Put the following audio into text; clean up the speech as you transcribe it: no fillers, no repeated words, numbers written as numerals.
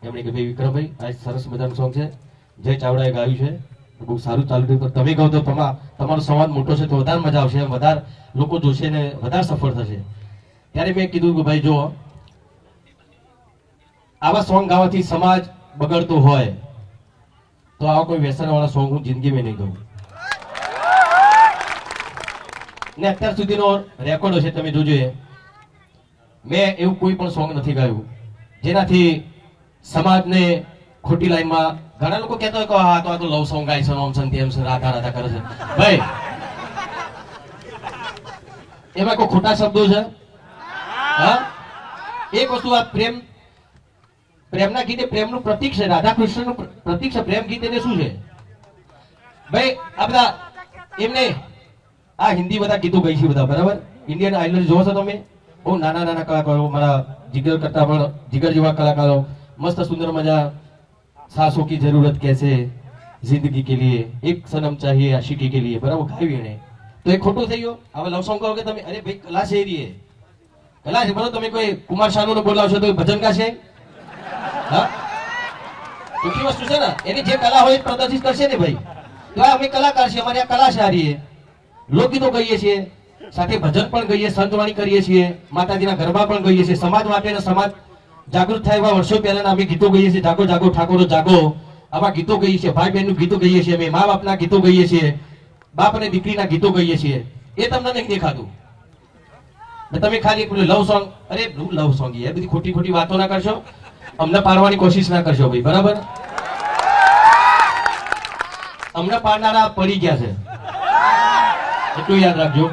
એમણે કે ભાઈ વિક્રમભાઈ આ સરસ મજાનું સોંગ છે, જય ચાવડાએ ગાયું છે, બહુ સારું ચાલુ રહ્યું, પણ તમે કહો તો તમારો સંવાદ મોટો છે તો વધારે મજા આવશે, વધારે લોકો જોશે ને વધારે સફળ થશે. ત્યારે મેં કીધું કે ભાઈ જો આવા સોંગ ગાવાથી સમાજ બગડતો હોય તો આવા કોઈ વ્યસન વાળા સોંગ હું જિંદગીમાં નહીં ગાઉં. ને અત્યાર સુધીનો રેકોર્ડ છે તમે જોજો, મેં એવું કોઈ પણ સોંગ નથી ગાયું જેનાથી સમાજને ખોટી લાઈનમાં. ઘણા લોકો કહેતા હોય કે હા તો આ તો લવ સોંગ ગાય છે, ઓમ છે તેમ છે, રાધા રાધા કરે છે. ભાઈ એમાં કોઈ ખોટા શબ્દો છે? હા, એક વસ્તુ આ પ્રેમના ગીત એ પ્રેમનું પ્રતીક છે, રાધા કૃષ્ણનું પ્રતીક છે. પ્રેમ ગીત એટલે શું છે ભાઈ? આ બધા એમને આ હિન્દી બધા ગીતો ગઈ છે બધા, બરાબર? ઇન્ડિયન આઇડલ જોવો છો તમે? બહુ નાના નાના કલાકારો, મારા જીગર કરતા પણ જીગર જેવા કલાકારો, મસ્ત સુંદર મજા. સાસોं की जरूरत कैसे जिंदगी के लिए, एक सनम चाहिए आशिकी के लिए, बराबर ગાયું એને. તો એ ખોટું થઈ ગયું. હવે લવ સોંગ કહો કે તમે, અરે ભાઈ કલા છે, એ કલા છે, બરાબર? તમે કોઈ કુમાર શાનુ ને બોલાવશો તો ભજન ગાશે? હા, ખોટી વસ્તુ છે ને. એની જે કલા હોય પ્રદર્શિત કરશે ને ભાઈ. તો અમે કલાકાર છીએ, અમારી આ કલા છે, આ રહીએ. લોકગીતો ગઈએ છીએ, સાથે ભજન પણ ગઈએ, સંતવાણી કરીએ છીએ, માતાજીના ગરબા પણ ગઈએ છીએ. સમાજ માટે સમાજ જાગૃત થાય એવા વર્ષો પહેલા અમે ગીતો ગઈએ છીએ. જાગો જાગો ઠાકોરો જાગો, આવા ગીતો ગઈએ છીએ. ભાઈ બહેનનું ગીતો ગઈએ છીએ, અમે મા બાપના ગીતો ગઈએ છીએ, બાપ અને દીકરીના ગીતો ગઈએ છીએ. એ તમને નહીં દેખાતું. તમે ખાલી લવ સોંગ, અરે લવ સોંગ, એ બધી ખોટી ખોટી વાતો ના કરશો, અમને પાડવાની કોશિશ ના કરશો ભાઈ, બરાબર? અમને પાડનારા પડી ગયા છે, એટલું યાદ રાખજો.